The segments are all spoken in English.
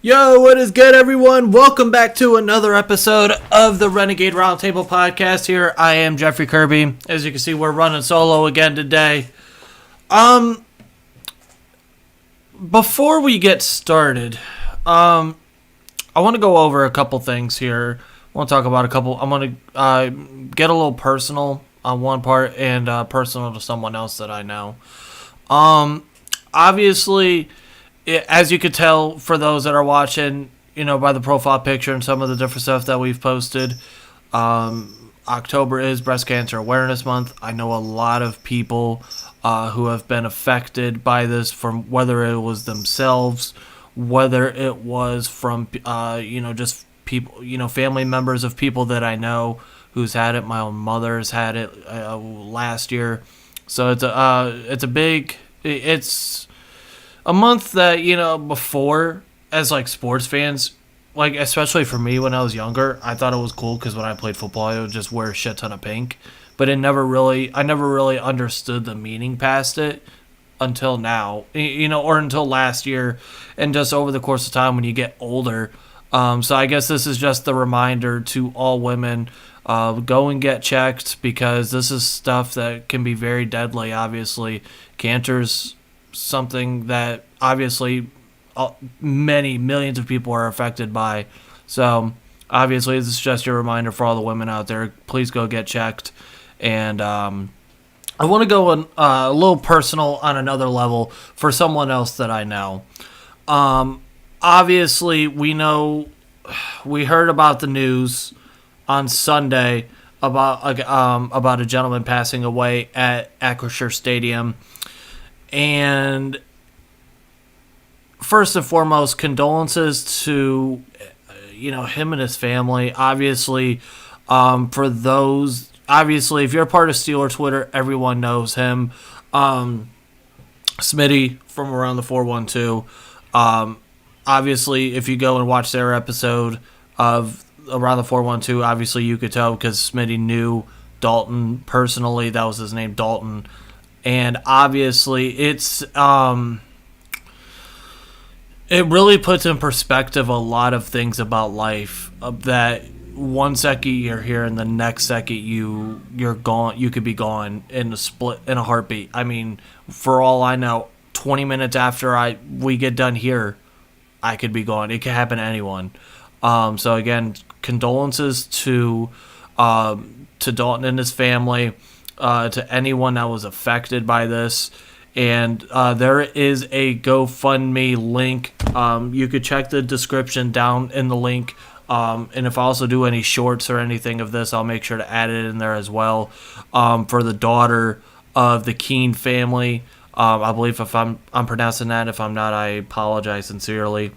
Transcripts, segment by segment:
Yo, what is good, everyone? Welcome back to another episode of the Renegade Roundtable Podcast. Here, I am Jeffrey Kirby. As you can see, we're running solo again today. Before we get started, I want to go over a couple things here. I want to talk about a couple. I'm going to get a little personal on one part and personal to someone else that I know. Obviously, as you could tell, for those that are watching, by the profile picture and some of the different stuff that we've posted, October is Breast Cancer Awareness Month. I know a lot of people who have been affected by this, from whether it was themselves, whether it was from, just people, family members of people that I know who's had it. My own mother's had it last year. So it's a month that, before, as, sports fans, especially for me when I was younger, I thought it was cool because when I played football, I would just wear a shit ton of pink. But I never really understood the meaning past it until now, or until last year, and just over the course of time when you get older. So I guess this is just the reminder to all women, go and get checked, because this is stuff that can be very deadly, obviously. Cancer's something that obviously many millions of people are affected by. So obviously this is just your reminder for all the women out there. Please go get checked. And I want to go a little personal on another level for someone else that I know. Obviously we heard about the news on Sunday about a gentleman passing away at Acrisure Stadium. And first and foremost, condolences to, him and his family. Obviously, for those, if you're a part of Steeler Twitter, everyone knows him. Smitty from Around the 412. Obviously, if you go and watch their episode of Around the 412, obviously you could tell because Smitty knew Dalton personally. That was his name, Dalton. And obviously, it really puts in perspective a lot of things about life. That one second you're here, and the next second you're gone. You could be gone in a heartbeat. I mean, for all I know, 20 minutes after we get done here, I could be gone. It could happen to anyone. So again, condolences to Dalton and his family. To anyone that was affected by this. And there is a GoFundMe link. You could check the description down in the link. And if I also do any shorts or anything of this, I'll make sure to add it in there as well. For the daughter of the Keene family. I believe if I'm pronouncing that. If I'm not, I apologize sincerely.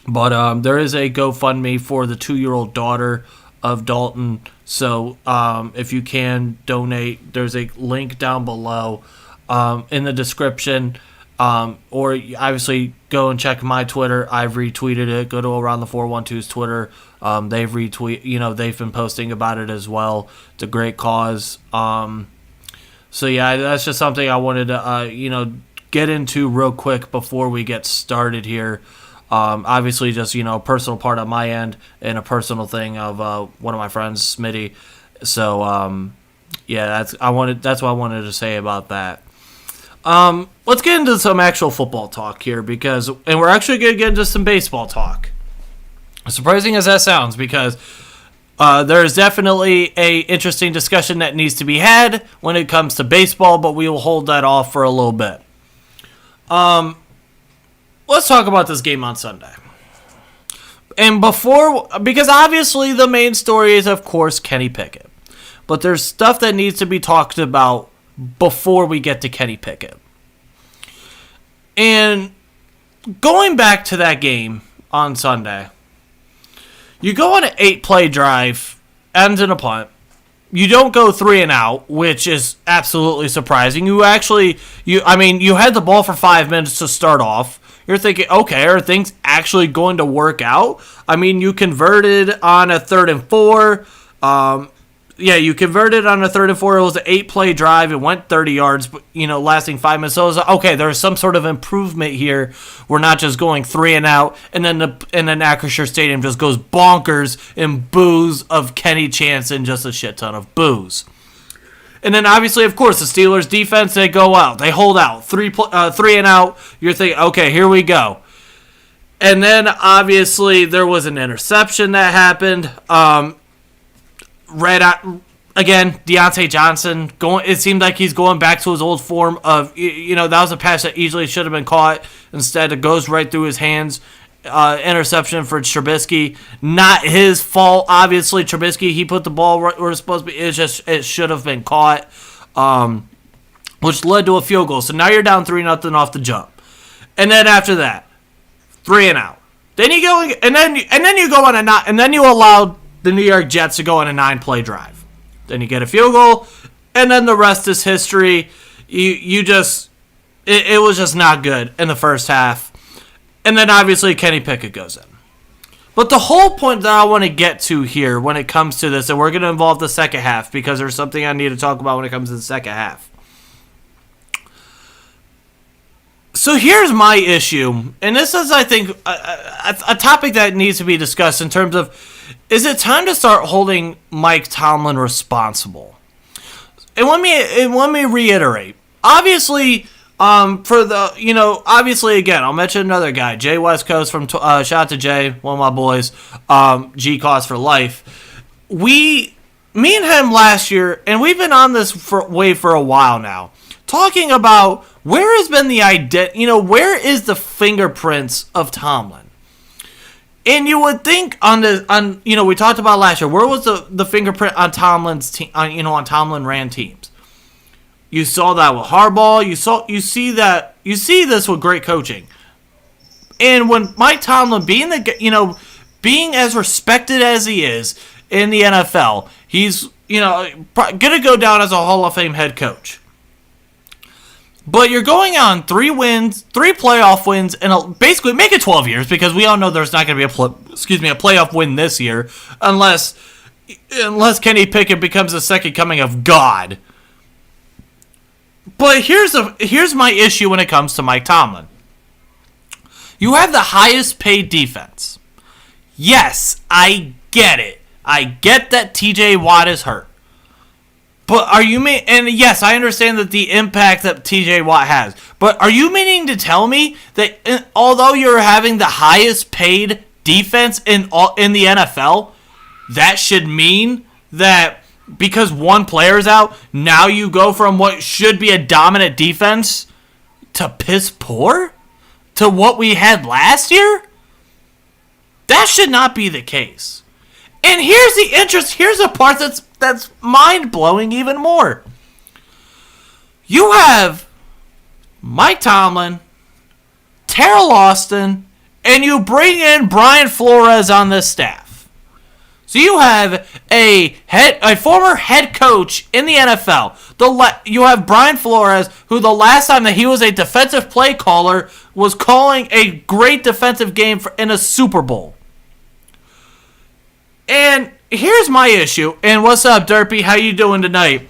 But there is a GoFundMe for the 2-year-old daughter of Dalton. So if you can donate, there's a link down below in the description. Or obviously go and check my Twitter. I've retweeted it. Go to Around the 412's Twitter. They've they've been posting about it as well. It's a great cause. So yeah, that's just something I wanted to get into real quick before we get started here. Obviously, just a personal part on my end and a personal thing of one of my friends, Smitty. So that's what I wanted to say about that. Let's get into some actual football talk here, and we're actually going to get into some baseball talk. As surprising as that sounds, because there is definitely a interesting discussion that needs to be had when it comes to baseball, but we will hold that off for a little bit. Let's talk about this game on Sunday. And because obviously the main story is, of course, Kenny Pickett. But there's stuff that needs to be talked about before we get to Kenny Pickett. And going back to that game on Sunday, you go on an 8-play drive, ends in a punt. You don't go 3 and out, which is absolutely surprising. You had the ball for 5 minutes to start off. You're thinking, okay, are things actually going to work out? I mean, you converted on a 3rd and 4. you converted on a 3rd and 4. It was an 8-play drive. It went 30 yards, but, lasting 5 minutes. So it was okay. There's some sort of improvement here. We're not just going 3 and out, and then Acrisure Stadium just goes bonkers and boos of Kenny Chanson, just a shit ton of boos. And then obviously, of course, the Steelers defense, they go out, they hold out, 3 and out. You're thinking, okay, here we go. And then obviously there was an interception that happened. Again, Deontay Johnson it seemed like he's going back to his old form of, that was a pass that easily should have been caught. Instead, it goes right through his hands. Interception for Trubisky. Not his fault, obviously. Trubisky, he put the ball right where it's supposed to be. It should have been caught, which led to a field goal. So now you're down 3-0 off the jump. And then after that, 3 and out. Then you go and then you go on and then you allow the New York Jets to go on a 9-play drive. Then you get a field goal, and then the rest is history. It was just not good in the first half. And then obviously Kenny Pickett goes in. But the whole point that I want to get to here when it comes to this, and we're going to involve the second half because there's something I need to talk about when it comes to the second half. So here's my issue, and this is, I think, a topic that needs to be discussed in terms of, is it time to start holding Mike Tomlin responsible? And let me reiterate. Obviously, obviously, again, I'll mention another guy, Jay West Coast from shout out to Jay, one of my boys, G Cost for life. Me and him last year, and we've been on this for a while now, talking about where has been the where is the fingerprints of Tomlin? And you would think we talked about last year, where was the fingerprint on Tomlin's team, on Tomlin ran teams? You saw that with Harbaugh. You see this with great coaching. And when Mike Tomlin being as respected as he is in the NFL, he's gonna go down as a Hall of Fame head coach. But you're going on 3 playoff wins, and basically make it 12 years because we all know there's not going to be a playoff win this year unless Kenny Pickett becomes the second coming of God. But here's my issue when it comes to Mike Tomlin. You have the highest paid defense. Yes, I get it. I get that TJ Watt is hurt. But and yes, I understand that the impact that TJ Watt has. But are you meaning to tell me that although you're having the highest paid defense in the NFL, that should mean that because one player's out, now you go from what should be a dominant defense to piss poor? To what we had last year? That should not be the case. And here's the part that's mind-blowing even more. You have Mike Tomlin, Terrell Austin, and you bring in Brian Flores on this staff. So you have a former head coach in the NFL. You have Brian Flores, who the last time that he was a defensive play caller was calling a great defensive game in a Super Bowl. And here's my issue. And what's up, Derpy? How you doing tonight?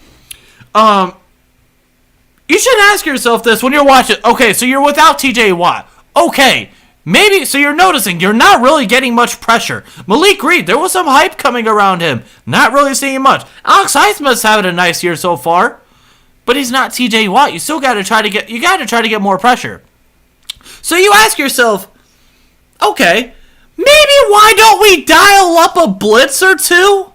You should ask yourself this when you're watching. Okay, so you're without TJ Watt. Okay, maybe, so you're noticing you're not really getting much pressure. Malik Reed, there was some hype coming around him. Not really seeing much. Alex Highsmith's having a nice year so far. But he's not TJ Watt. You still got to try to get more pressure. So you ask yourself, okay, maybe why don't we dial up a blitz or two?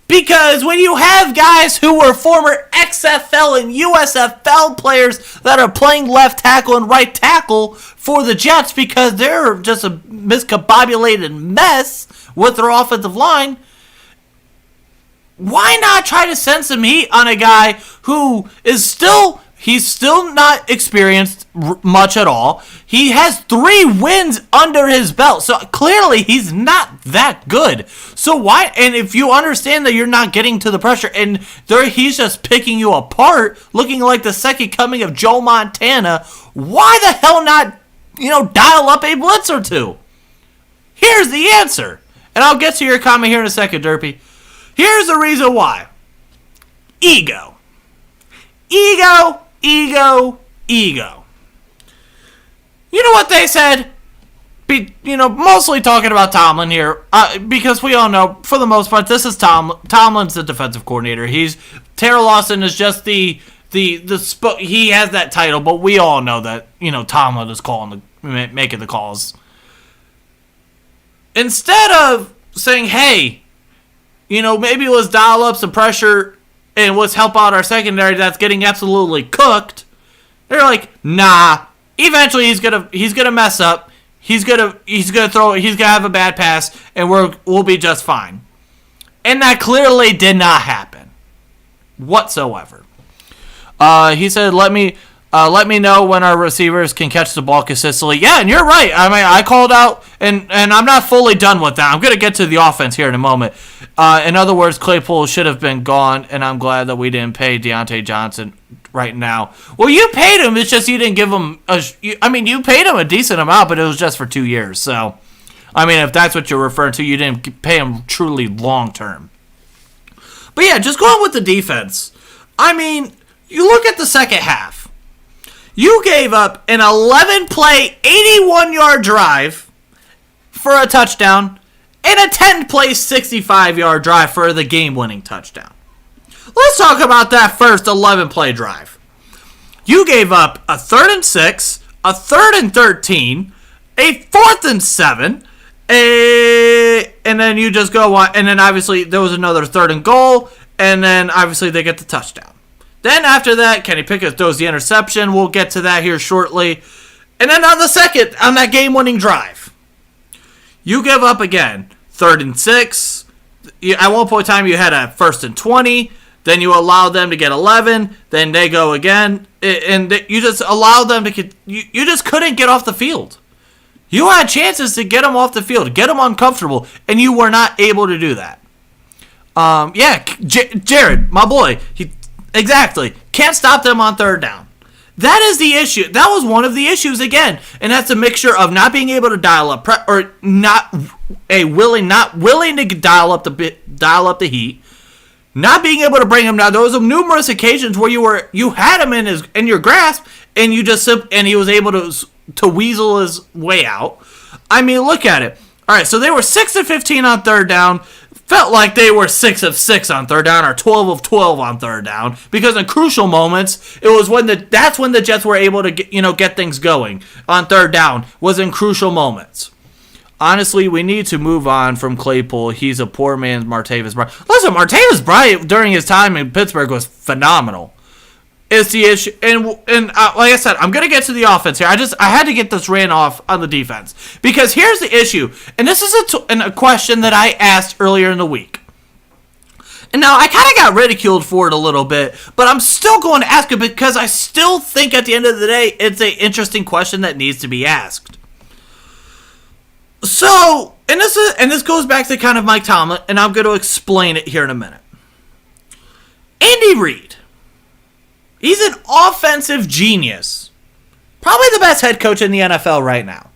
Because when you have guys who were former XFL and USFL players that are playing left tackle and right tackle for the Jets because they're just a miscombobulated mess with their offensive line, why not try to send some heat on a guy who is still not experienced much at all. He has 3 wins under his belt. So clearly he's not that good. So why, and if you understand that you're not getting to the pressure and he's just picking you apart, looking like the second coming of Joe Montana, why the hell not, dial up a blitz or two? Here's the answer. And I'll get to your comment here in a second, Derpy. Here's the reason why. Ego. Ego, ego, ego. You know what they said? Mostly talking about Tomlin here, because we all know, for the most part, this is Tomlin's the defensive coordinator. Taylor Lawson is just he has that title, but we all know that, Tomlin is making the calls. Instead of saying, hey, maybe let's dial up some pressure and let's help out our secondary that's getting absolutely cooked, they're like, nah, eventually he's gonna mess up. He's gonna have a bad pass, and we'll be just fine. And that clearly did not happen whatsoever. He said, "Let me know when our receivers can catch the ball consistently." Yeah, and you're right. I mean, I called out, and I'm not fully done with that. I'm gonna get to the offense here in a moment. In other words, Claypool should have been gone, and I'm glad that we didn't pay Deontay Johnson right now. Well, you paid him. It's just you didn't give him you paid him a decent amount, but it was just for 2 years. So, I mean, if that's what you're referring to, you didn't pay him truly long term. But yeah, just going with the defense. I mean, you look at the second half. You gave up an 11-play, 81-yard drive for a touchdown and a 10-play, 65-yard drive for the game-winning touchdown. Let's talk about that first 11-play drive. You gave up a 3rd and 6, a 3rd and 13, a 4th and 7, and then you just go on, and then obviously there was another 3rd and goal, and then obviously they get the touchdown. Then after that, Kenny Pickett throws the interception. We'll get to that here shortly. And then on that game-winning drive, you give up again, 3rd and 6. At one point in time, you had a 1st and 20. Then you allow them to get 11. Then they go again. And you just allowed them to get... You just couldn't get off the field. You had chances to get them off the field, get them uncomfortable, and you were not able to do that. Jared, my boy, exactly. Can't stop them on 3rd down. That is the issue. That was one of the issues again, and that's a mixture of not being able to dial up not willing to dial up the heat, not being able to bring him down. There was numerous occasions where you had him in your grasp, and he was able to weasel his way out. I mean, look at it. All right, so they were 6 of 15 on 3rd down. Felt like they were 6 of 6 on 3rd down or 12 of 12 on 3rd down, because in crucial moments, it was that's when the Jets were able to get things going on 3rd down, was in crucial moments. Honestly, we need to move on from Claypool. He's a poor man's Martavis Bryant. Listen, Martavis Bryant during his time in Pittsburgh was phenomenal. It's the issue, and like I said, I'm gonna get to the offense here. I had to get this ran off on the defense, because here's the issue, and this is a question that I asked earlier in the week. And now I kind of got ridiculed for it a little bit, but I'm still going to ask it because I still think at the end of the day it's an interesting question that needs to be asked. So, and this goes back to kind of Mike Tomlin, and I'm going to explain it here in a minute. Andy Reid. He's an offensive genius. Probably the best head coach in the NFL right now.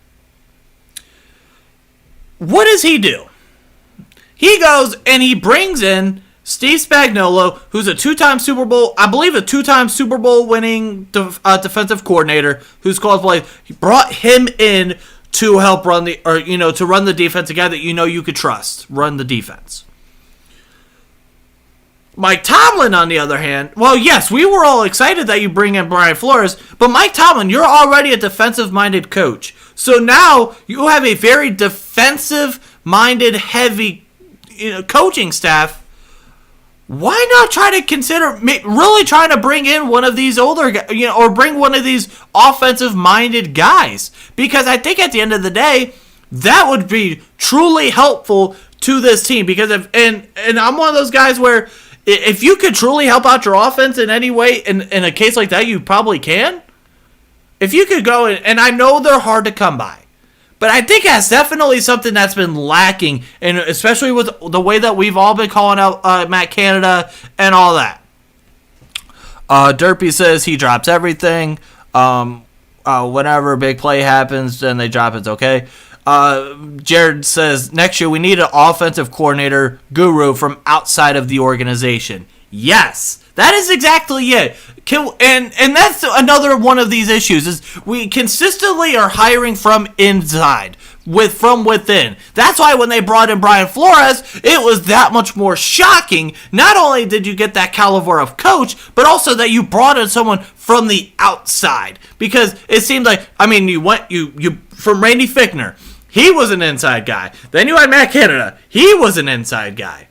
What does he do? He goes and he brings in Steve Spagnuolo, who's a two-time Super Bowl winning defensive coordinator, who's called plays. He brought him in to help run to run the defense, a guy that you could trust run the defense. Mike Tomlin, on the other hand, well, yes, we were all excited that you bring in Brian Flores, but Mike Tomlin, you're already a defensive-minded coach. So now you have a very defensive-minded, heavy coaching staff. Why not try to consider really trying to bring in one of these older guys, or bring one of these offensive-minded guys? Because I think at the end of the day, that would be truly helpful to this team. Because and I'm one of those guys where if you could truly help out your offense in any way, in a case like that, you probably can. If you could go, and I know they're hard to come by, but I think that's definitely something that's been lacking, and especially with the way that we've all been calling out Matt Canada and all that. Derpy says he drops everything. Whenever a big play happens, then they drop it. Okay. Jared says, next year we need an offensive coordinator guru from outside of the organization. Yes, that is exactly it. And that's another one of these issues is we consistently are hiring from inside, from within. That's why when they brought in Brian Flores, it was that much more shocking. Not only did you get that caliber of coach, but also that you brought in someone from the outside. Because it seemed like, I mean, you from Randy Fichtner, he was an inside guy. Then you had Matt Canada, he was an inside guy.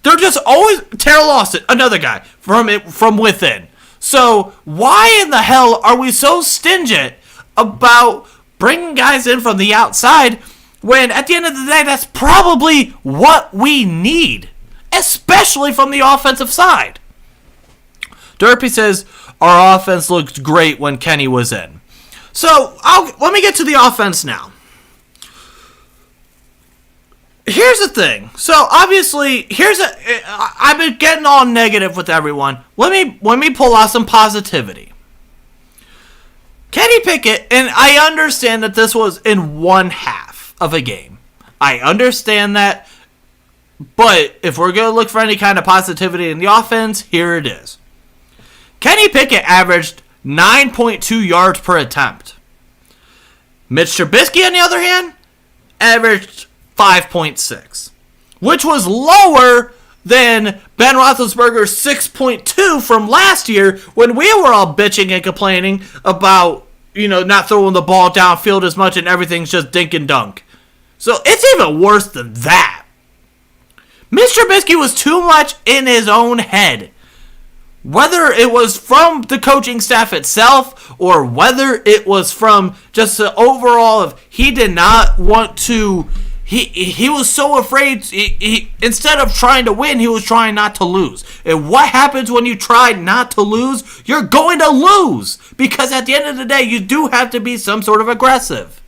They're just always Terrell Lawson, another guy from within. So why in the hell are we so stingent about bringing guys in from the outside when at the end of the day that's probably what we need, especially from the offensive side? Derpy says our offense looked great when Kenny was in. So let me get to the offense now. Here's the thing. So obviously, I've been getting all negative with everyone. Let me pull out some positivity. Kenny Pickett, and I understand that this was in one half of a game. I understand that, but if we're going to look for any kind of positivity in the offense, here it is. Kenny Pickett averaged 9.2 yards per attempt. Mitch Trubisky, on the other hand, averaged 5.6, which was lower than Ben Roethlisberger's 6.2 from last year when we were all bitching and complaining about, not throwing the ball downfield as much and everything's just dink and dunk. So it's even worse than that. Mr. Trubisky was too much in his own head. Whether it was from the coaching staff itself or whether it was from just the overall of he did not want to... He was so afraid, he instead of trying to win, he was trying not to lose. And what happens when you try not to lose? You're going to lose. Because at the end of the day, you do have to be some sort of aggressive.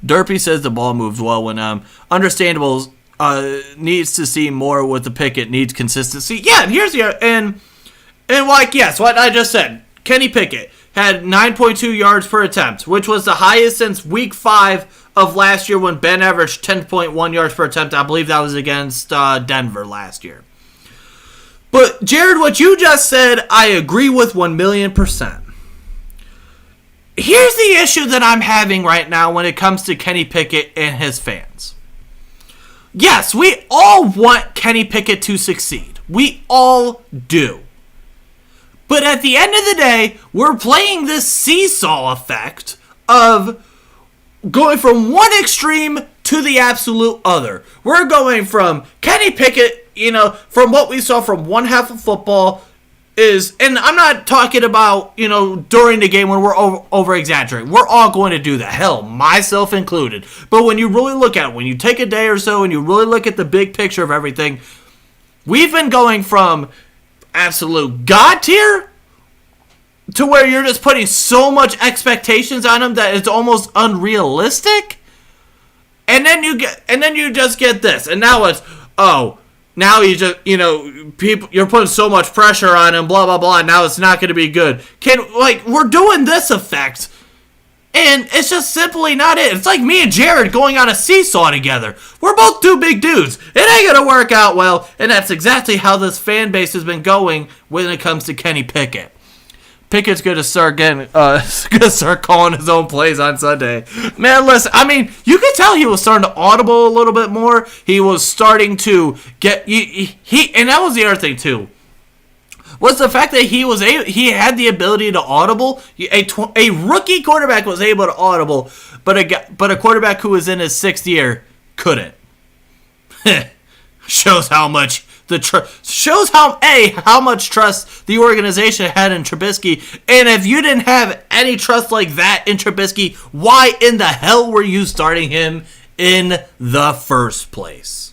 Derpy says the ball moves well when understandable needs to see more with the Pickett, needs consistency. Yeah, and here's the... And yes, what I just said. Kenny Pickett had 9.2 yards per attempt, which was the highest since week 5 of last year when Ben averaged 10.1 yards per attempt. I believe that was against Denver last year. But, Jared, what you just said, I agree with 1,000,000%. Here's the issue that I'm having right now when it comes to Kenny Pickett and his fans. Yes, we all want Kenny Pickett to succeed. We all do. But at the end of the day, we're playing this seesaw effect of going from one extreme to the absolute other. We're going from Kenny Pickett, from what we saw from one half of football is, and I'm not talking about, during the game when we're over-exaggerating. We're all going to do that. Hell, myself included. But when you really look at it, when you take a day or so and you really look at the big picture of everything, we've been going from absolute God tier to where you're just putting so much expectations on him that it's almost unrealistic. And then you just get this. And now it's, now you just, people, you're putting so much pressure on him, blah, blah, blah, and now it's not going to be good. We're doing this effect, and it's just simply not it. It's like me and Jared going on a seesaw together. We're both two big dudes. It ain't going to work out well, and that's exactly how this fan base has been going when it comes to Kenny Pickett. Pickett's going to start calling his own plays on Sunday. Man, listen, I mean, you could tell he was starting to audible a little bit more. He was starting to get, and that was the other thing too, was the fact that he had the ability to audible. A rookie quarterback was able to audible, but a quarterback who was in his 6th year couldn't. Shows how much how much trust the organization had in Trubisky. And if you didn't have any trust like that in Trubisky, why in the hell were you starting him in the first place?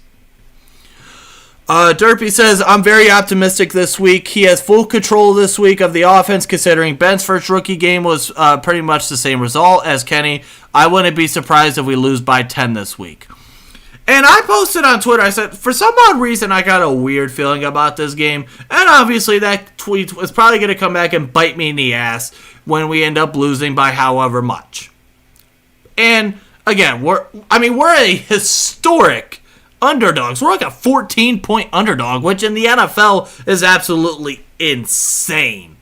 Derpy says, I'm very optimistic this week. He has full control this week of the offense, considering Ben's first rookie game was pretty much the same result as Kenny. I wouldn't be surprised if we lose by 10 this week. And I posted on Twitter, I said, for some odd reason, I got a weird feeling about this game. And obviously, that tweet is probably going to come back and bite me in the ass when we end up losing by however much. And again, we're a historic underdogs. We're like a 14-point underdog, which in the NFL is absolutely insane.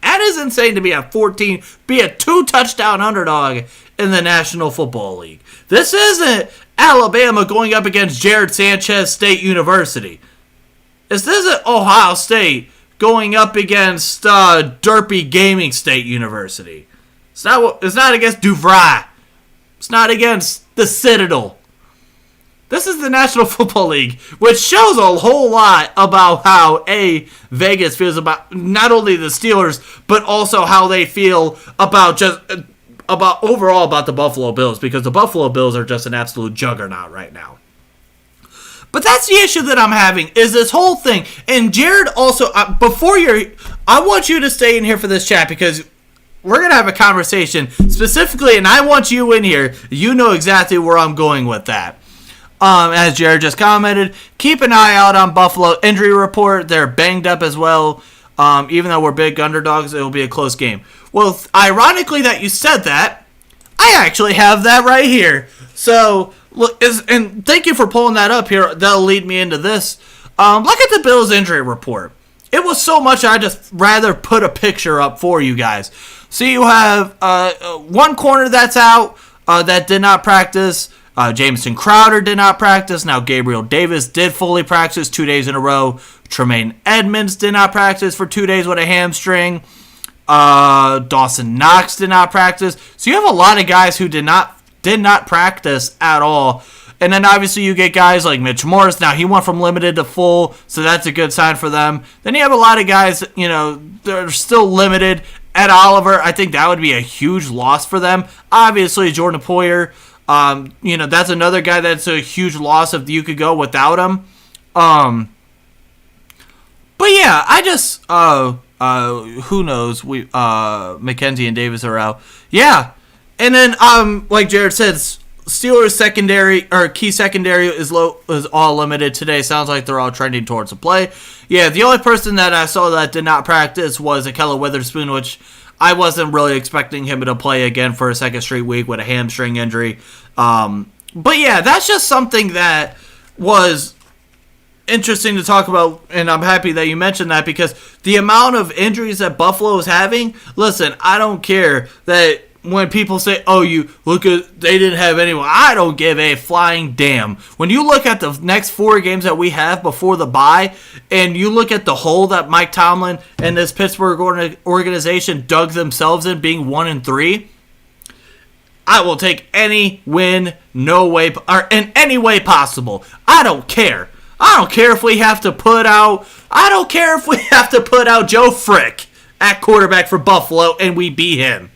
That is insane to be a 2-touchdown underdog in the National Football League. This isn't Alabama going up against Jared Sanchez State University. This isn't Ohio State going up against Derpy Gaming State University. It's not against DeVry. It's not against the Citadel. This is the National Football League, which shows a whole lot about how Vegas feels about not only the Steelers, but also how they feel about overall about the Buffalo Bills, because the Buffalo Bills are just an absolute juggernaut right now. But that's the issue that I'm having, is this whole thing. And Jared also, I want you to stay in here for this chat, because we're going to have a conversation specifically, and I want you in here. You know exactly where I'm going with that. As Jared just commented, keep an eye out on Buffalo injury report. They're banged up as well. Even though we're big underdogs, it will be a close game. Well, ironically that you said that, I actually have that right here. So, look, and thank you for pulling that up here. That'll lead me into this. Look at the Bills injury report. It was so much I just rather put a picture up for you guys. So you have one corner that's out that did not practice. Jamison Crowder did not practice. Now Gabriel Davis did fully practice 2 days in a row. Tremaine Edmonds did not practice for 2 days with a hamstring. Dawson Knox did not practice. So you have a lot of guys who did not practice at all. And then obviously you get guys like Mitch Morse. Now he went from limited to full, so that's a good sign for them. Then you have a lot of guys, they're still limited. Ed Oliver, I think that would be a huge loss for them. Obviously Jordan Poyer. That's another guy that's a huge loss if you could go without him. But yeah, I just, who knows? McKenzie and Davis are out. Yeah. And then, like Jared said, Steelers secondary, or key secondary is all limited today. Sounds like they're all trending towards a play. Yeah, the only person that I saw that did not practice was Akella Witherspoon, which I wasn't really expecting him to play again for a second straight week with a hamstring injury. But yeah, that's just something that was interesting to talk about, and I'm happy that you mentioned that, because the amount of injuries that Buffalo is having, listen, I don't care that when people say, oh, you look at, they didn't have anyone. I don't give a flying damn. When you look at the next 4 games that we have before the bye, and you look at the hole that Mike Tomlin and this Pittsburgh organization dug themselves in, being 1-3, I will take any win, or in any way possible. I don't care. I don't care if we have to put out Joe Frick at quarterback for Buffalo and we beat him.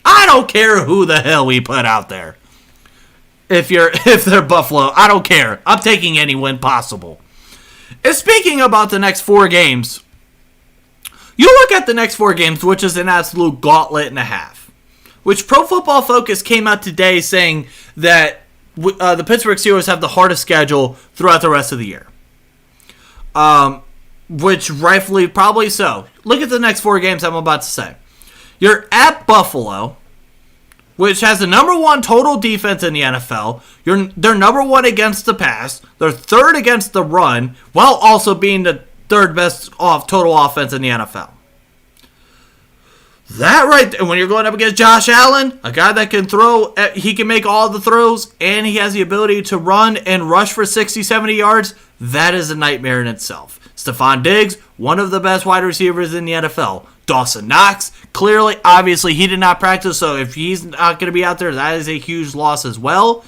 I don't care who the hell we put out there. If they're Buffalo, I don't care. I'm taking any win possible. And speaking about the next 4 games, you look at the next 4 games, which is an absolute gauntlet and a half. Which Pro Football Focus came out today saying that the Pittsburgh Steelers have the hardest schedule throughout the rest of the year. Which rightfully probably so. Look at the next 4 games I'm about to say. You're at Buffalo, which has the number 1 total defense in the NFL. They're number 1 against the pass. They're 3rd against the run, while also being the 3rd best total offense in the NFL. That right there, when you're going up against Josh Allen, a guy that can throw, he can make all the throws, and he has the ability to run and rush for 60, 70 yards, that is a nightmare in itself. Stephon Diggs, one of the best wide receivers in the NFL. Dawson Knox, clearly, obviously, he did not practice, so if he's not going to be out there, that is a huge loss as well.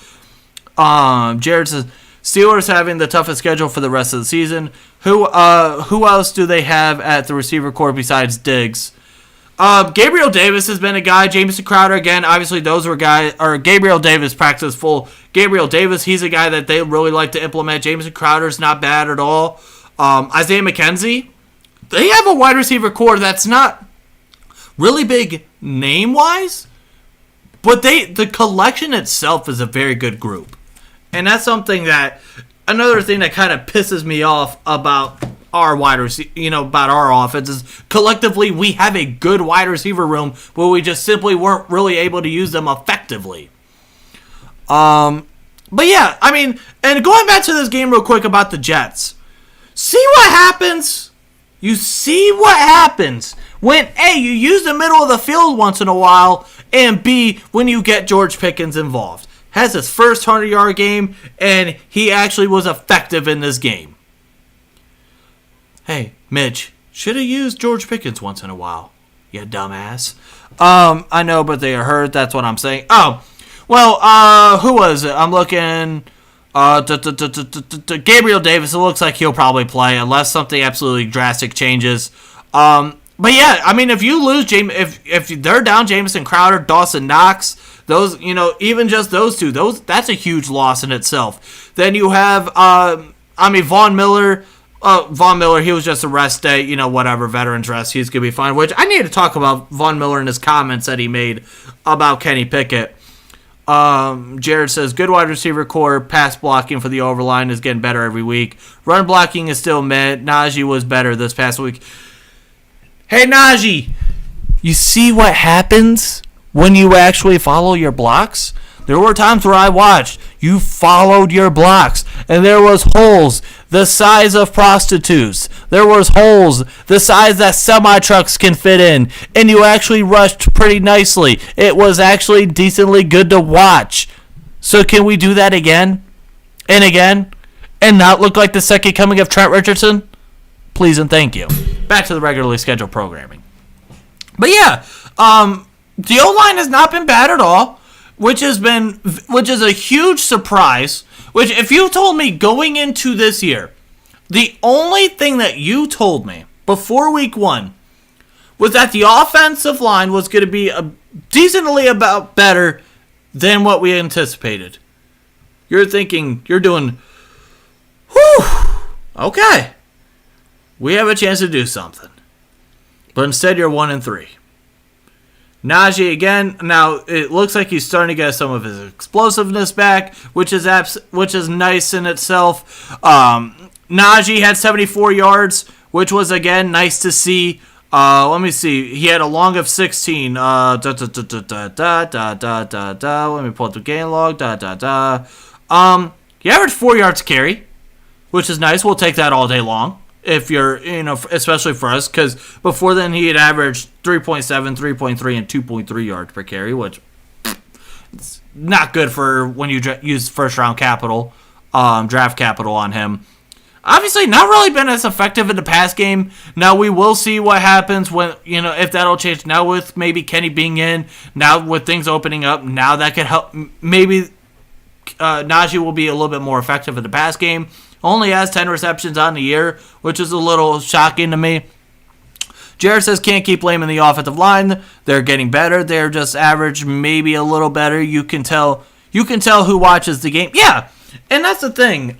Jared says, Steelers having the toughest schedule for the rest of the season. Who else do they have at the receiver corps besides Diggs? Gabriel Davis has been a guy. Jamison Crowder, again, obviously those were guys, or Gabriel Davis practiced full. Gabriel Davis, he's a guy that they really like to implement. Jamison Crowder's not bad at all. Isaiah McKenzie, they have a wide receiver core that's not really big name-wise, but the collection itself is a very good group. And that's something that, another thing that kind of pisses me off about our wide receiver, about our offense is collectively we have a good wide receiver room, but we just simply weren't really able to use them effectively. But yeah, I mean, and going back to this game real quick about the Jets. See what happens? You see what happens when A, you use the middle of the field once in a while, and B, when you get George Pickens involved. Has his first 100-yard game, and he actually was effective in this game. Hey, Mitch, should have used George Pickens once in a while, you dumbass. I know, but they are hurt. That's what I'm saying. Oh, well, who was it? I'm looking. Gabriel Davis. It looks like he'll probably play unless something absolutely drastic changes. But yeah, I mean, if you lose if they're down Jamison Crowder, Dawson Knox, those, even just those two, that's a huge loss in itself. Then you have, Von Miller. Von Miller, he was just a rest day, whatever, veterans rest, he's going to be fine. Which I need to talk about Von Miller and his comments that he made about Kenny Pickett. Jared says, good wide receiver core, pass blocking for the overline is getting better every week. Run blocking is still mid. Najee was better this past week. Hey, Najee, you see what happens when you actually follow your blocks? There were times where I watched. You followed your blocks, and there was holes the size of prostitutes. There was holes the size that semi-trucks can fit in, and you actually rushed pretty nicely. It was actually decently good to watch. So can we do that again and again and not look like the second coming of Trent Richardson? Please and thank you. Back to the regularly scheduled programming. But yeah, the O-line has not been bad at all. Which is a huge surprise. Which, if you told me going into this year, the only thing that you told me before week 1 was that the offensive line was going to be decently about better than what we anticipated. You're doing, whew, okay, we have a chance to do something. But instead, you're 1-3. Najee again. Now it looks like he's starting to get some of his explosiveness back, which is nice in itself. Najee had 74 yards, which was again nice to see. Let me see. He had a long of 16. Let me pull up the game log. He averaged 4 yards a carry, which is nice. We'll take that all day long. If you're, especially for us, because before then he had averaged 3.7, 3.3, and 2.3 yards per carry, which is not good for when you use first-round capital, draft capital on him. Obviously, not really been as effective in the pass game. Now, we will see what happens when, if that'll change. Now with maybe Kenny being in, now with things opening up, now that could help. Maybe Najee will be a little bit more effective in the pass game. Only has 10 receptions on the year, which is a little shocking to me. Jared says can't keep blaming the offensive line. They're getting better. They're just average, maybe a little better. You can tell who watches the game. Yeah, and that's the thing.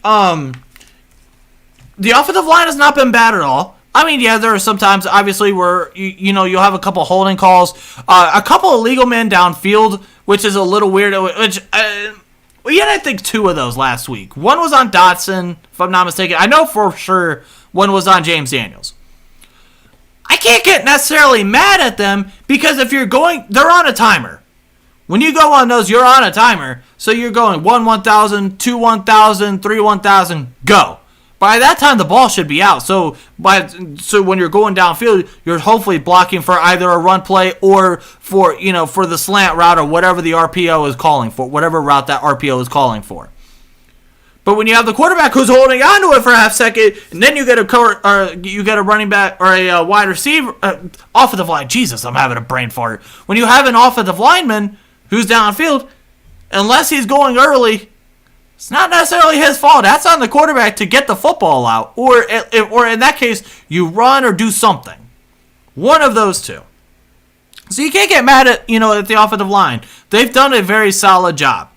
The offensive line has not been bad at all. I mean, yeah, there are some times, obviously, where you'll have a couple holding calls, a couple of legal men downfield, which is a little weird. We had, I think, 2 of those last week. One was on Dotson, if I'm not mistaken. I know for sure one was on James Daniels. I can't get necessarily mad at them because if you're going, they're on a timer. When you go on those, you're on a timer. So you're going 1,000, 2, 1,000, 3, 1,000, go. By that time, the ball should be out. So when you're going downfield, you're hopefully blocking for either a run play or for the slant route or whatever the RPO is calling for, whatever route that RPO is calling for. But when you have the quarterback who's holding onto it for a half second, and then you get a running back or a wide receiver, offensive line. Jesus, I'm having a brain fart. When you have an offensive lineman who's downfield, unless he's going early, it's not necessarily his fault. That's on the quarterback to get the football out. Or in that case, you run or do something. One of those two. So you can't get mad at the offensive line. They've done a very solid job.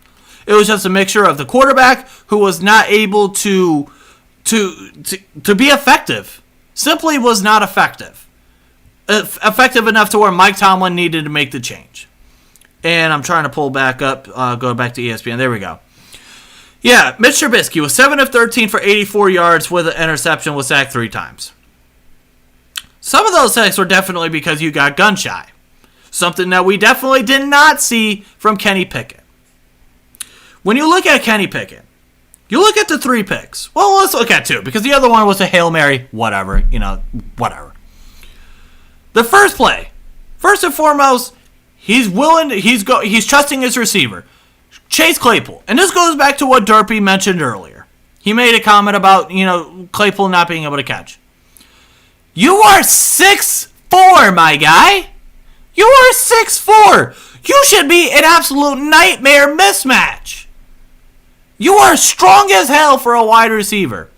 It was just a mixture of the quarterback who was not able to be effective. Simply was not effective. Effective enough to where Mike Tomlin needed to make the change. And I'm trying to pull back up, go back to ESPN. There we go. Yeah, Mitch Trubisky was 7 of 13 for 84 yards with an interception, was sacked 3 times. Some of those sacks were definitely because you got gun shy. Something that we definitely did not see from Kenny Pickett. when you look at Kenny Pickett, you look at the 3 picks. Well, let's look at 2, because the other one was a Hail Mary, whatever. The first play, first and foremost, he's trusting his receiver, Chase Claypool. And this goes back to what Derpy mentioned earlier. He made a comment about, Claypool not being able to catch. You are 6'4", my guy. You are 6'4". You should be an absolute nightmare mismatch. You are strong as hell for a wide receiver.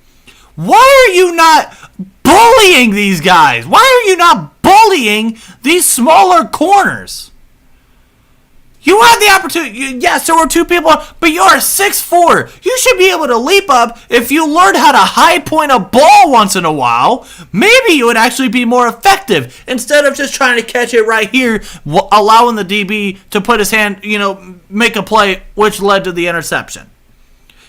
Why are you not bullying these guys? Why are you not bullying these smaller corners? You had the opportunity. Yes, there were 2 people, but you are 6'4". You should be able to leap up. If you learned how to high point a ball once in a while, maybe you would actually be more effective instead of just trying to catch it right here, allowing the DB to put his hand, make a play, which led to the interception.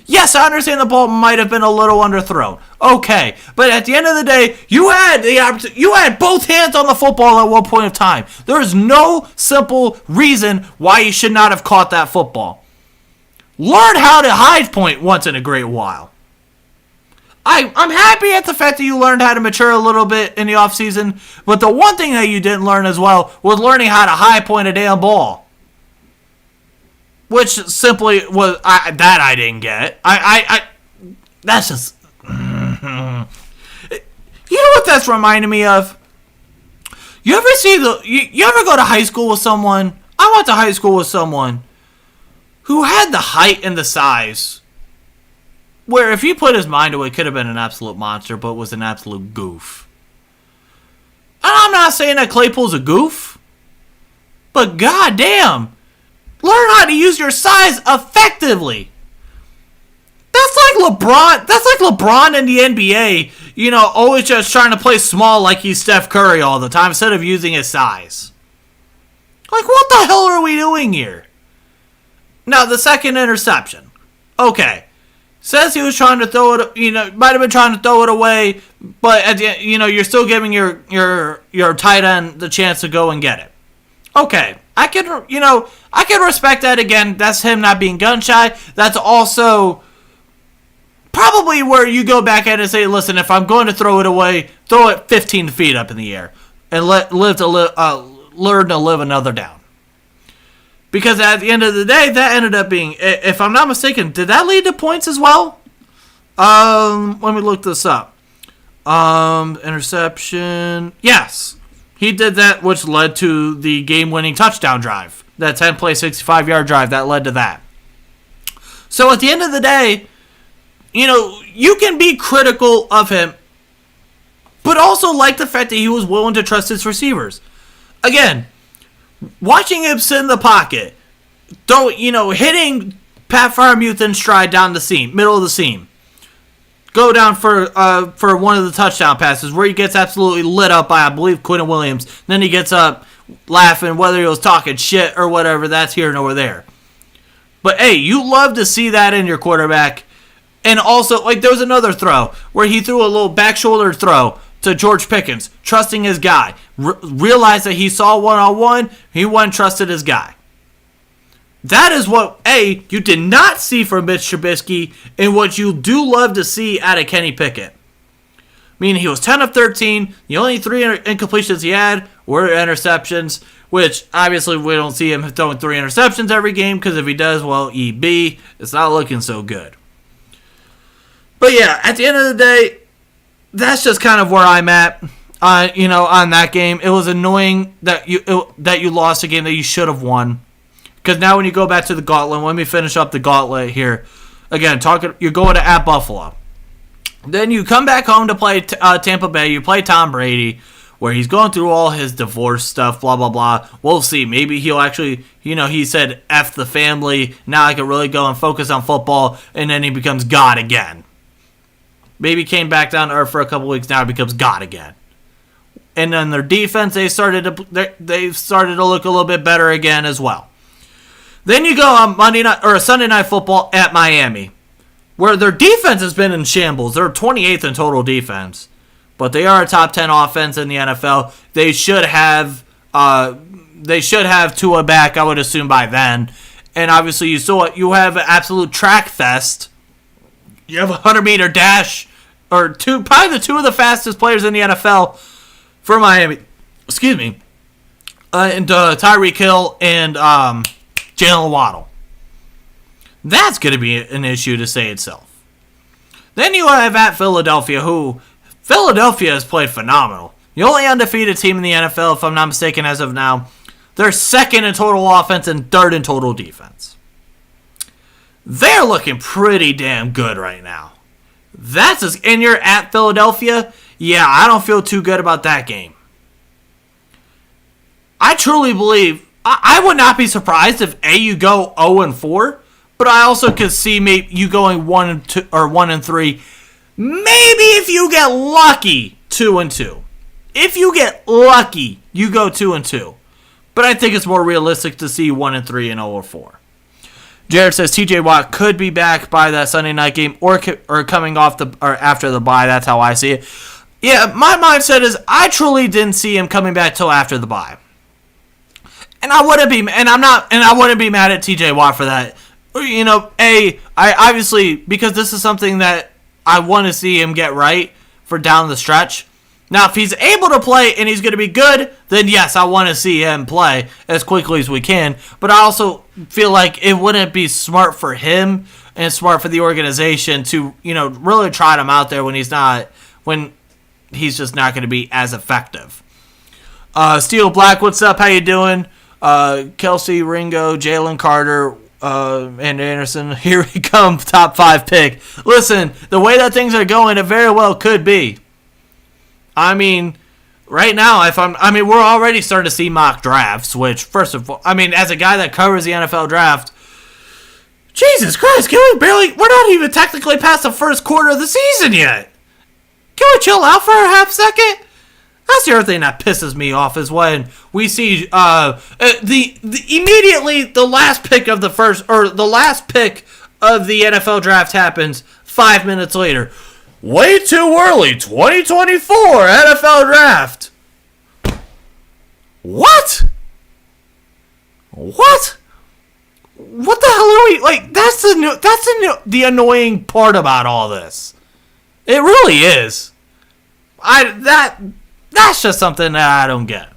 Yes, I understand the ball might have been a little underthrown. Okay, but at the end of the day, you had the opportunity. You had both hands on the football at one point of time. There is no simple reason why you should not have caught that football. Learn how to high point once in a great while. I'm happy at the fact that you learned how to mature a little bit in the offseason, but the one thing that you didn't learn as well was learning how to high point a damn ball. Which simply was that I didn't get. That's just. You know what that's reminding me of? You ever see you ever go to high school with someone? I went to high school with someone who had the height and the size where if he put his mind to it, could have been an absolute monster, but was an absolute goof. And I'm not saying that Claypool's a goof, but goddamn. Learn how to use your size effectively. That's like LeBron. That's like LeBron in the NBA, always just trying to play small like he's Steph Curry all the time instead of using his size. Like, what the hell are we doing here? Now, the second interception. Okay. Says he was trying to throw it, might have been trying to throw it away, but at the end, you're still giving your tight end the chance to go and get it. Okay. I can respect that. Again, that's him not being gun shy. That's also probably where you go back at it and say, listen, if I'm going to throw it away, throw it 15 feet up in the air and learn to live another down. Because at the end of the day, that ended up being, if I'm not mistaken, did that lead to points as well? Let me look this up. Interception. Yes. He did that, which led to the game-winning touchdown drive. That 10-play, 65-yard drive, that led to that. So at the end of the day, you can be critical of him, but also like the fact that he was willing to trust his receivers. Again, watching him sit in the pocket, hitting Pat Freiermuth in stride down the seam, middle of the seam. Go down for one of the touchdown passes where he gets absolutely lit up by, I believe, Quentin Williams. Then he gets up laughing, whether he was talking shit or whatever, that's here nor there. But, hey, you love to see that in your quarterback. And also, there was another throw where he threw a little back shoulder throw to George Pickens, trusting his guy. Realized that he saw one-on-one, he went and trusted his guy. That is what, you did not see from Mitch Trubisky and what you do love to see out of Kenny Pickett. Meaning he was 10 of 13. The only 3 incompletions he had were interceptions, which obviously we don't see him throwing 3 interceptions every game because if he does, well, EB, it's not looking so good. But yeah, at the end of the day, that's just kind of where I'm at. On that game, it was annoying that you lost a game that you should have won. Because now when you go back to the gauntlet, let me finish up the gauntlet here. Again, you're going to at Buffalo. Then you come back home to play Tampa Bay. You play Tom Brady, where he's going through all his divorce stuff, blah, blah, blah. We'll see. Maybe he'll actually, he said, F the family. Now I can really go and focus on football. And then he becomes God again. Maybe came back down to earth for a couple weeks. Now he becomes God again. And then their defense, they started to look a little bit better again as well. Then you go on Monday night or Sunday Night Football at Miami, where their defense has been in shambles. They're 28th in total defense, but they are a top 10 offense in the NFL. They should have Tua back, I would assume, by then, And obviously you have an absolute track fest. You have a 100-meter dash, or probably the two of the fastest players in the NFL for Miami. Excuse me. And Tyreek Hill and Jalen Waddle. That's going to be an issue to say itself. Then you have at Philadelphia, who Philadelphia has played phenomenal. The only undefeated team in the NFL, if I'm not mistaken, as of now. They're second in total offense and third in total defense. They're looking pretty damn good right now. And you're at Philadelphia? Yeah, I don't feel too good about that game. I truly believe, I would not be surprised if you go 0-4, but I also could see maybe you going 1-2 or 1-3. Maybe if you get lucky, 2-2. If you get lucky, you go 2-2. But I think it's more realistic to see 1-3 and 0-4. Jared says TJ Watt could be back by that Sunday night game or coming off or after the bye. That's how I see it. Yeah, my mindset is I truly didn't see him coming back till after the bye. And I wouldn't be mad at TJ Watt for that. You know, I obviously, because this is something that I want to see him get right for down the stretch. Now, if he's able to play and he's going to be good, then yes, I want to see him play as quickly as we can. But I also feel like it wouldn't be smart for him and smart for the organization to, really trot him out there when he's just not going to be as effective. Steel Black, what's up? How you doing? Kelsey, Ringo, Jalen Carter, and Anderson. Here we come, top 5 pick. Listen, the way that things are going, it very well could be. I mean, right now, we're already starting to see mock drafts, which, first of all, as a guy that covers the NFL draft, Jesus Christ, we're not even technically past the first quarter of the season yet. Can we chill out for a half second? That's the other thing that pisses me off is when we see immediately the last pick of the NFL draft happens 5 minutes later. Way too early, 2024 NFL draft. What? What the hell are we like? That's the annoying part about all this. It really is. That's just something that I don't get.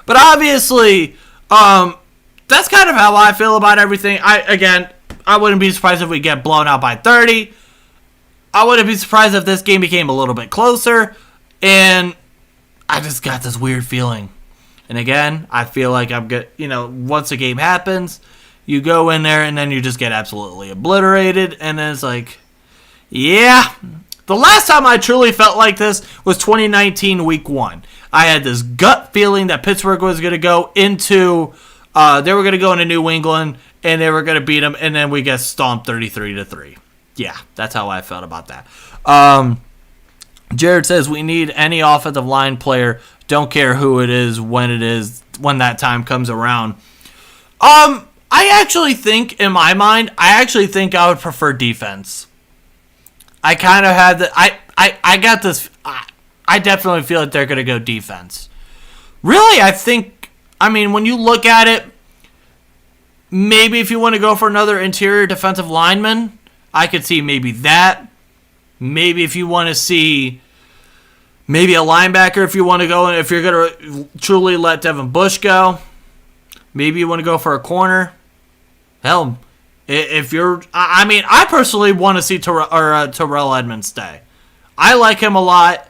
But obviously, that's kind of how I feel about everything. I wouldn't be surprised if we get blown out by 30. I wouldn't be surprised if this game became a little bit closer. And I just got this weird feeling. And again, I feel like I'm good. Once a game happens, you go in there and then you just get absolutely obliterated. And then it's like, yeah. The last time I truly felt like this was 2019 Week 1. I had this gut feeling that Pittsburgh was going to go into, they were going to go into New England and they were going to beat them, and then we get stomped 33-3. Yeah, that's how I felt about that. Jared says we need any offensive line player. Don't care who it is, when that time comes around. I actually think, in my mind, I would prefer defense. I kind of had I got this. I definitely feel like they're going to go defense. Really, I think, when you look at it, maybe if you want to go for another interior defensive lineman, I could see maybe that. Maybe if you want to see maybe a linebacker, if you want to go, if you're going to truly let Devin Bush go, maybe you want to go for a corner. Hell, if you're, I personally want to see Terrell Edmonds stay. I like him a lot,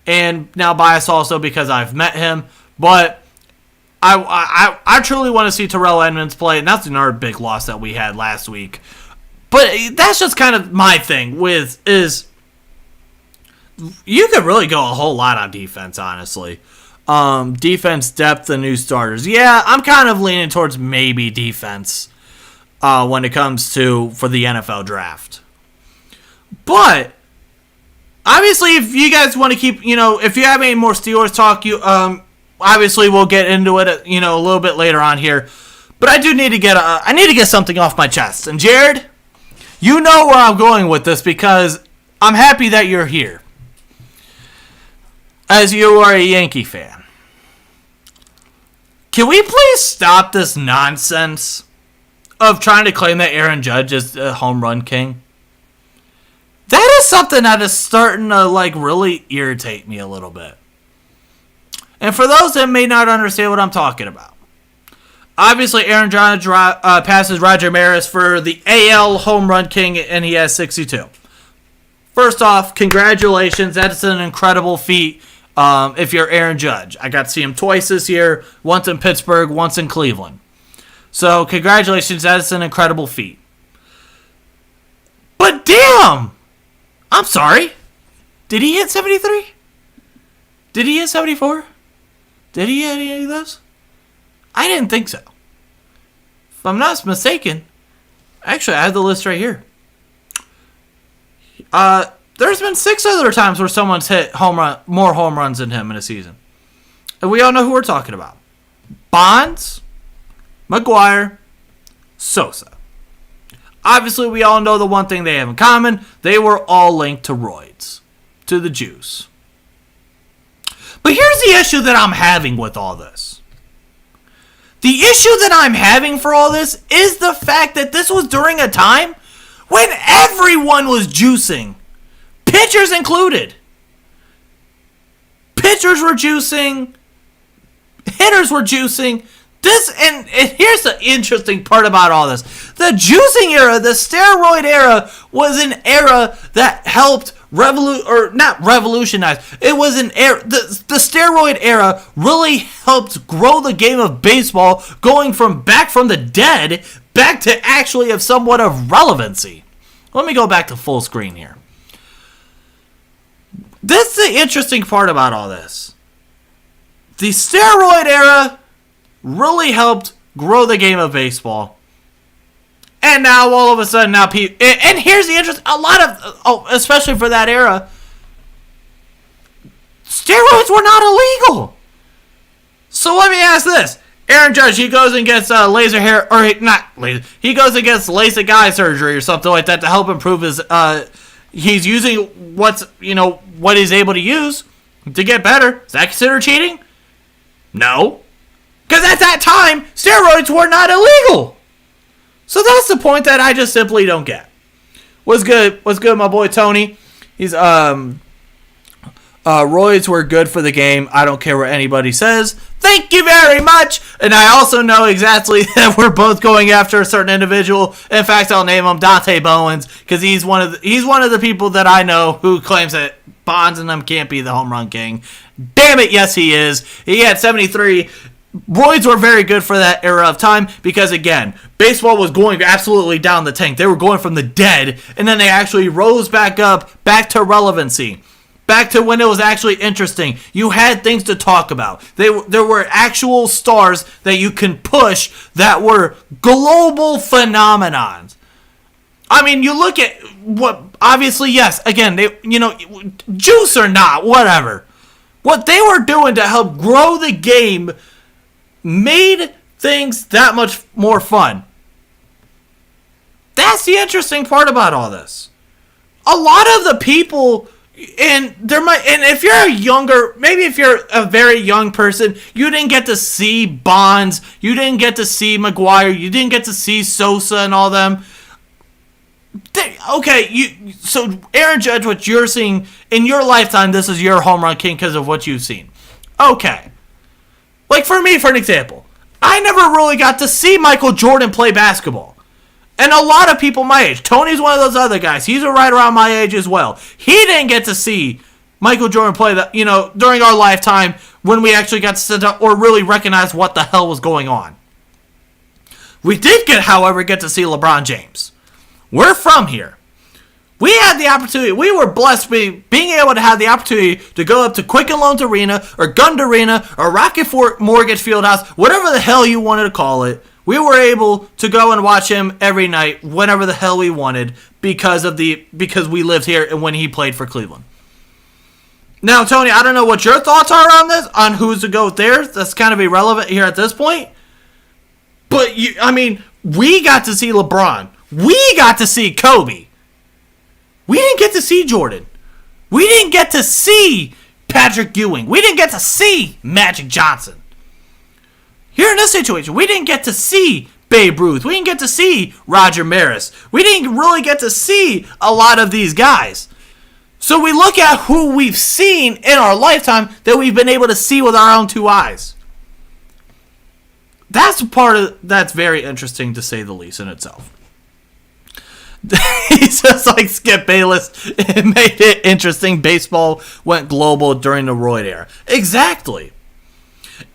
and now biased also because I've met him, but I truly want to see Terrell Edmonds play, and that's another big loss that we had last week. But that's just kind of my thing is you could really go a whole lot on defense, honestly. Defense, depth, and new starters. Yeah, I'm kind of leaning towards maybe defense when it comes for the NFL draft. But obviously, if you guys want to keep, if you have any more Steelers talk, obviously we'll get into it, a little bit later on here. But I do need to get something off my chest. And Jared, you know where I'm going with this because I'm happy that you're here, as you are a Yankee fan. Can we please stop this nonsense of trying to claim that Aaron Judge is the home run king. That is something that is starting to really irritate me a little bit. And for those that may not understand what I'm talking about, obviously Aaron Judge passes Roger Maris for the AL home run king, and he has 62. First off, congratulations. That's an incredible feat if you're Aaron Judge. I got to see him twice this year, once in Pittsburgh, once in Cleveland. So congratulations. That's an incredible feat. But damn! I'm sorry. Did he hit 73? Did he hit 74? Did he hit any of those? I didn't think so. If I'm not mistaken, actually, I have the list right here. There's been 6 other times where someone's hit more home runs than him in a season. And we all know who we're talking about. Bonds, McGuire, Sosa. Obviously, we all know the one thing they have in common. They were all linked to roids, to the juice. But here's the issue that I'm having with all this. The issue that I'm having for all this is the fact that this was during a time when everyone was juicing. Pitchers included. Pitchers were juicing. Hitters were juicing. And here's the interesting part about all this. The juicing era, the steroid era, was an era that helped not revolutionize. It was an era. The steroid era really helped grow the game of baseball, going back from the dead back to actually of somewhat of relevancy. Let me go back to full screen here. This is the interesting part about all this. The steroid era really helped grow the game of baseball. And now, all of a sudden, people... And here's the interest... A lot of... especially for that era, steroids were not illegal. So let me ask this. Aaron Judge, he goes and gets laser hair... Or not laser... He goes and gets LASIK eye surgery or something like that to help improve his... He's using what he's able to use to get better. Is that considered cheating? No. Because at that time, steroids were not illegal. So that's the point that I just simply don't get. What's good, my boy Tony? He's roids were good for the game. I don't care what anybody says. Thank you very much. And I also know exactly that we're both going after a certain individual. In fact, I'll name him Dante Bowens because he's one of the people that I know who claims that Bonds and them can't be the home run king. Damn it, yes he is. He had 73. Roids were very good for that era of time because, again, baseball was going absolutely down the tank. They were going from the dead, and then they actually rose back up, back to relevancy, back to when it was actually interesting. You had things to talk about. There were actual stars that you can push that were global phenomenons. I mean, you look at what, obviously, yes, again, juice or not, whatever. What they were doing to help grow the game made things that much more fun. That's the interesting part about all this. A lot of the people, and if you're a very young person, you didn't get to see Bonds, you didn't get to see McGuire, you didn't get to see Sosa and all them. So Aaron Judge, what you're seeing in your lifetime, this is your home run king because of what you've seen. Okay. Like for me, for an example, I never really got to see Michael Jordan play basketball. And a lot of people my age, Tony's one of those other guys, he's right around my age as well. He didn't get to see Michael Jordan play that, during our lifetime when we actually got to sit down or really recognize what the hell was going on. We did however, get to see LeBron James. We're from here. We had the opportunity, we were blessed being able to have the opportunity to go up to Quicken Loans Arena or Gund Arena or Rocket Mortgage Fieldhouse, whatever the hell you wanted to call it. We were able to go and watch him every night, whenever the hell we wanted, because we lived here and when he played for Cleveland. Now, Tony, I don't know what your thoughts are on this, on who's to go there. That's kind of irrelevant here at this point. But, we got to see LeBron. We got to see Kobe. We didn't get to see Jordan. We didn't get to see Patrick Ewing. We didn't get to see Magic Johnson. Here in this situation, we didn't get to see Babe Ruth. We didn't get to see Roger Maris. We didn't really get to see a lot of these guys. So we look at who we've seen in our lifetime that we've been able to see with our own two eyes. That's very interesting to say the least in itself. He's just like Skip Bayless. It made it interesting. Baseball went global during the roid era. Exactly.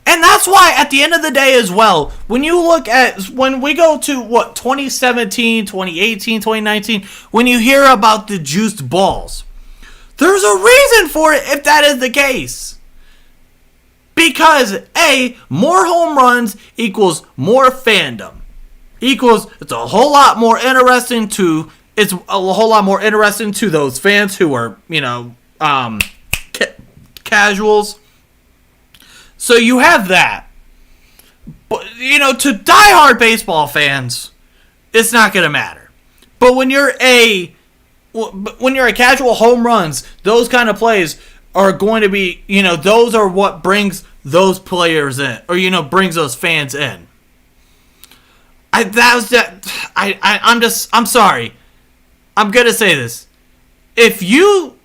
And that's why at the end of the day as well, when you look at, when we go to 2017, 2018, 2019, when you hear about the juiced balls, there's a reason for it if that is the case. Because A, more home runs equals more fandom. It's a whole lot more interesting to those fans who are, casuals. So you have that. But, to diehard baseball fans, it's not going to matter. But when you're a casual home runs, those kind of plays are going to be, those are what brings those players in, or, brings those fans in. I'm sorry. I'm going to say this. If you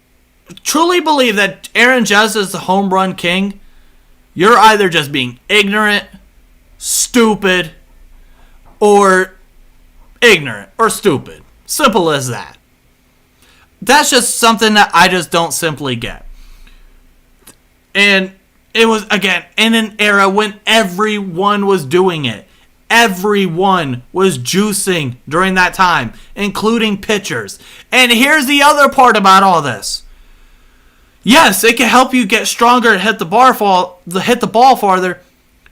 truly believe that Aaron Judge is the home run king, you're either just being ignorant, stupid, or ignorant, or stupid. Simple as that. That's just something that I just don't simply get. And it was, again, in an era when everyone was doing it. Everyone was juicing during that time, including pitchers. And here's the other part about all this. Yes, it can help you get stronger and hit the ball farther.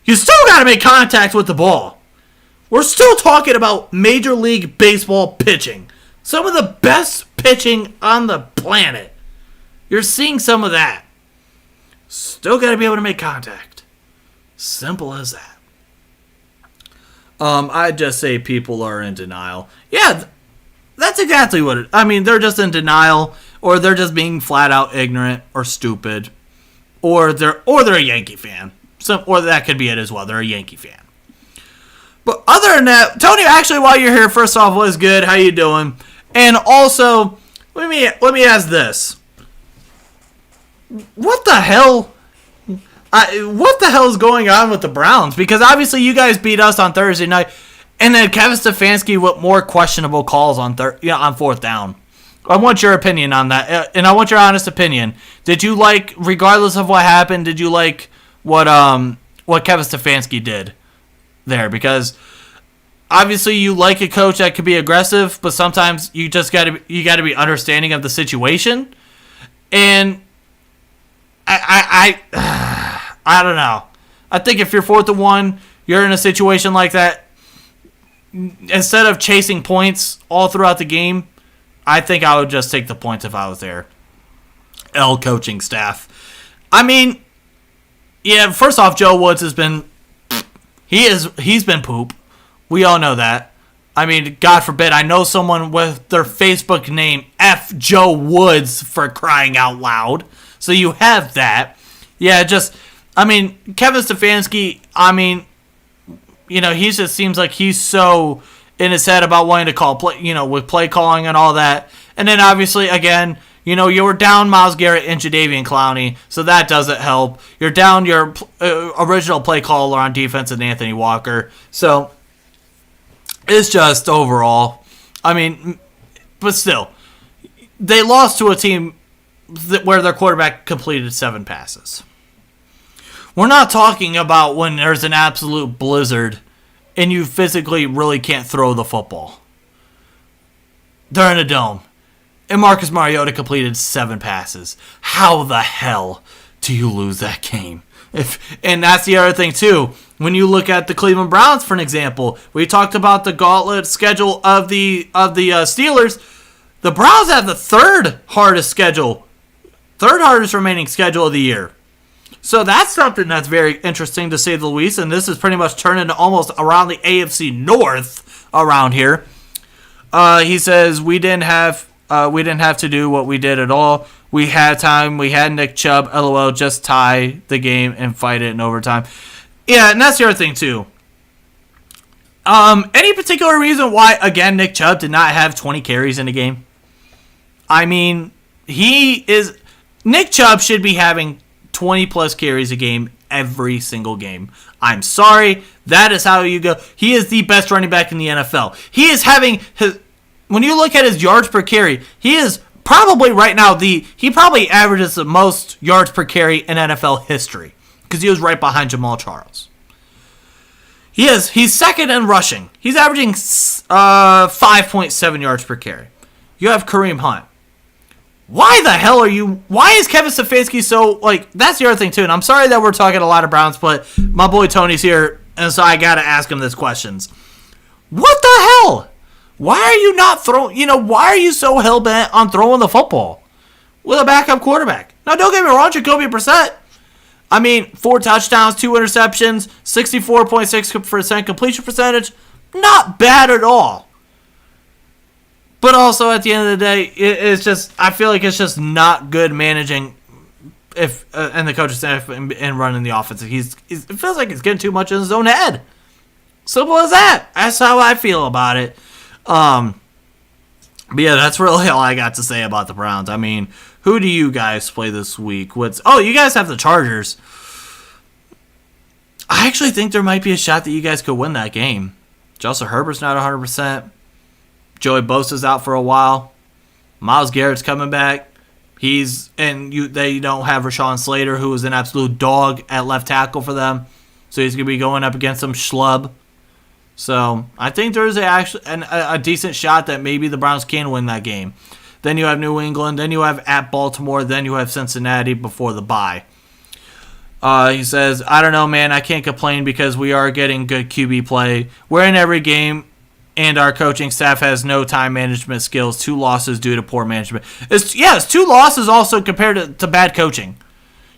You still got to make contact with the ball. We're still talking about Major League Baseball pitching. Some of the best pitching on the planet. You're seeing some of that. Still got to be able to make contact. Simple as that. I'd just say people are in denial. Yeah, that's exactly what it... I mean, they're just in denial, or they're just being flat out ignorant or stupid, or they're a Yankee fan. Or that could be it as well. They're a Yankee fan. But other than that, Tony, actually, while you're here, first off, what is good? How you doing? And also, let me ask this: what the hell? What the hell is going on with the Browns? Because obviously you guys beat us on Thursday night, and then Kevin Stefanski with more questionable calls on fourth down. I want your opinion on that, and I want your honest opinion. Did you like, regardless of what happened, did you like what Kevin Stefanski did there? Because obviously you like a coach that could be aggressive, but sometimes you just gotta be understanding of the situation. And I don't know. I think if you're 4-1, you're in a situation like that. Instead of chasing points all throughout the game, I think I would just take the points if I was there. Coaching staff. I mean, yeah. First off, Joe Woods has been. He's been poop. We all know that. I mean, God forbid, I know someone with their Facebook name F Joe Woods, for crying out loud. So you have that. Yeah, Kevin Stefanski, he just seems like he's so in his head about wanting to call play, with play calling and all that. And then obviously, again, you were down Myles Garrett and Jadeveon Clowney, so that doesn't help. You're down your original play caller on defense and Anthony Walker. So it's just overall, but still, they lost to a team where their quarterback completed 7 passes. We're not talking about when there's an absolute blizzard and you physically really can't throw the football. They're in a dome. And Marcus Mariota completed 7 passes. How the hell do you lose that game? And that's the other thing, too. When you look at the Cleveland Browns, for an example, we talked about the gauntlet schedule of the Steelers. The Browns have the third hardest remaining schedule of the year. So that's something that's very interesting, to say the least, and this is pretty much turning to almost around the AFC North around here. He says we didn't have to do what we did at all. We had time. We had Nick Chubb. LOL. Just tie the game and fight it in overtime. Yeah, and that's the other thing too. Any particular reason why, again, Nick Chubb did not have 20 carries in the game? I mean, Nick Chubb should be having 20-plus carries a game every single game. I'm sorry. That is how you go. He is the best running back in the NFL. He is having when you look at his yards per carry, he is probably right now he probably averages the most yards per carry in NFL history because he was right behind Jamal Charles. He's second in rushing. He's averaging 5.7 yards per carry. You have Kareem Hunt. Why is Kevin Stefanski so, that's the other thing, too, and I'm sorry that we're talking a lot of Browns, but my boy Tony's here, and so I gotta ask him these questions. What the hell? Why are you not why are you so hell-bent on throwing the football with a backup quarterback? Now, don't get me wrong, Jacoby Brissett. 4 touchdowns, 2 interceptions, 64.6% completion percentage. Not bad at all. But also, at the end of the day, I feel like it's just not good managing and the coaching staff and running the offense. It feels like he's getting too much in his own head. Simple as that. That's how I feel about it. But yeah, that's really all I got to say about the Browns. Who do you guys play this week? You guys have the Chargers. I actually think there might be a shot that you guys could win that game. Justin Herbert's not 100%. Joey Bosa's out for a while. Myles Garrett's coming back. They don't have Rashawn Slater, who is an absolute dog at left tackle for them. So he's going to be going up against some schlub. So I think there's a decent shot that maybe the Browns can win that game. Then you have New England. Then you have at Baltimore. Then you have Cincinnati before the bye. He says, I don't know, man. I can't complain because we are getting good QB play. We're in every game, and our coaching staff has no time management skills. 2 losses due to poor management. It's 2 losses also compared to bad coaching.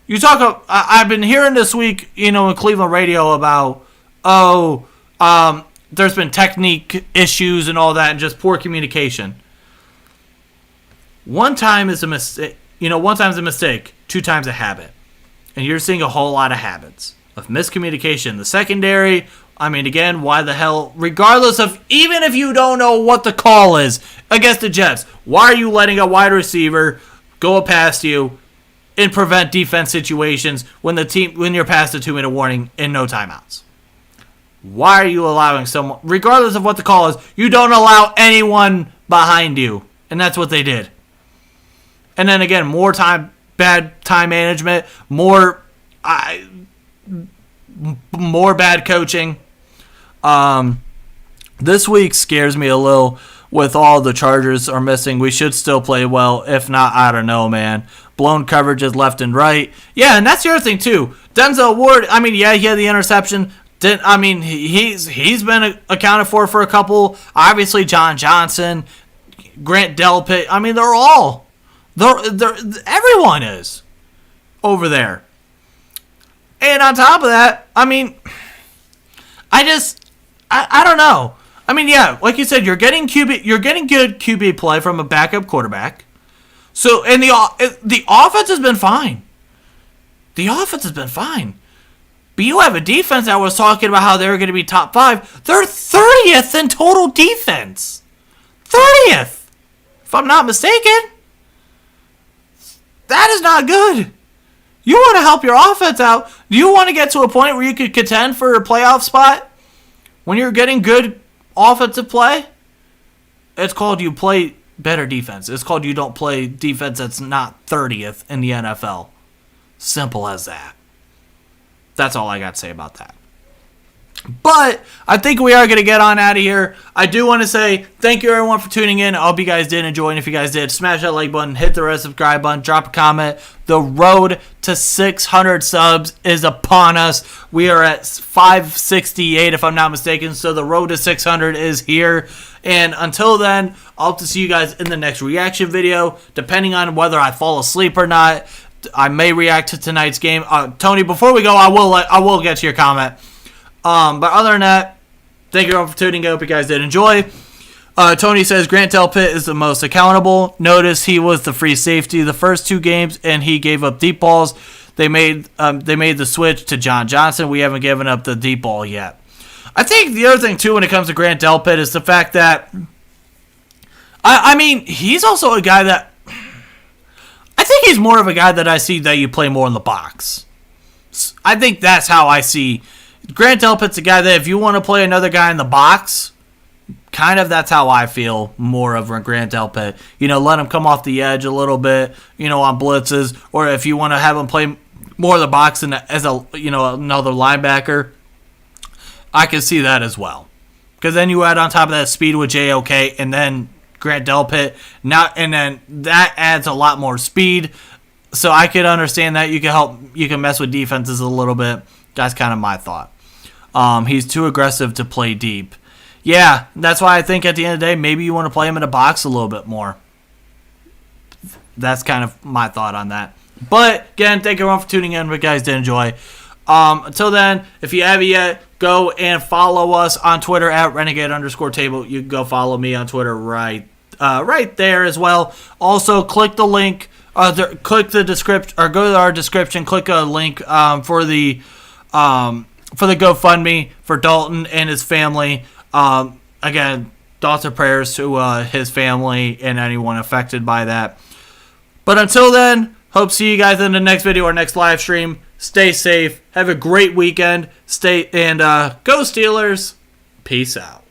I've been hearing this week, in Cleveland radio about, there's been technique issues and all that and just poor communication. One time is a mistake. 1 time's a mistake. 2 times a habit. And you're seeing a whole lot of habits of miscommunication. The secondary, again, why the hell, regardless of, even if you don't know what the call is against the Jets, why are you letting a wide receiver go past you and prevent defense situations when you're past the 2-minute warning and no timeouts? Why are you allowing someone, regardless of what the call is, you don't allow anyone behind you. And that's what they did. And then again, bad time management, more bad coaching. This week scares me a little with all the Chargers are missing. We should still play well. If not, I don't know, man. Blown coverages left and right. Yeah, and that's the other thing, too. Denzel Ward, he had the interception. He's been accounted for a couple. Obviously, John Johnson, Grant Delpit. Everyone is over there. And on top of that, I don't know. Like you said, you're getting good QB play from a backup quarterback. So, and the offense has been fine. But you have a defense that was talking about how they were going to be top 5. They're 30th in total defense. 30th, if I'm not mistaken. That is not good. You want to help your offense out. Do you want to get to a point where you could contend for a playoff spot when you're getting good offensive play? It's called you play better defense. It's called you don't play defense that's not 30th in the NFL. Simple as that. That's all I got to say about that. But I think we are going to get on out of here. I do want to say thank you, everyone, for tuning in. I hope you guys did enjoy. And if you guys did, smash that like button, hit the red subscribe button, drop a comment. The road to 600 subs is upon us. We are at 568, if I'm not mistaken. So the road to 600 is here. And until then, I'll have to see you guys in the next reaction video. Depending on whether I fall asleep or not, I may react to tonight's game. Tony, before we go, I will get to your comment. But other than that, thank you all for tuning in. I hope you guys did enjoy. Tony says Grant Delpit is the most accountable. Notice he was the free safety the first 2 games, and he gave up deep balls. They made the switch to John Johnson. We haven't given up the deep ball yet. I think the other thing, too, when it comes to Grant Delpit is the fact that, I mean, he's also a guy that, I think he's more of a guy that I see that you play more in the box. I think that's how I see. Grant Delpit's a guy that if you want to play another guy in the box, kind of that's how I feel more of Grant Delpit. Let him come off the edge a little bit, on blitzes, or if you want to have him play more of the box as another linebacker, I can see that as well. Because then you add on top of that speed with JOK and then Grant Delpit, and then that adds a lot more speed. So I could understand that you can mess with defenses a little bit. That's kind of my thought. He's too aggressive to play deep. Yeah, that's why I think at the end of the day, maybe you want to play him in a box a little bit more. That's kind of my thought on that. But, again, thank everyone for tuning in. If you guys did enjoy. Until then, if you haven't yet, go and follow us on Twitter at Renegade_table. You can go follow me on Twitter right there as well. Also, click the link, click the description, or go to our description, click a link for the GoFundMe for Dalton and his family. Again, thoughts and prayers to his family and anyone affected by that. But until then, hope to see you guys in the next video or next live stream. Stay safe. Have a great weekend. Go Steelers. Peace out.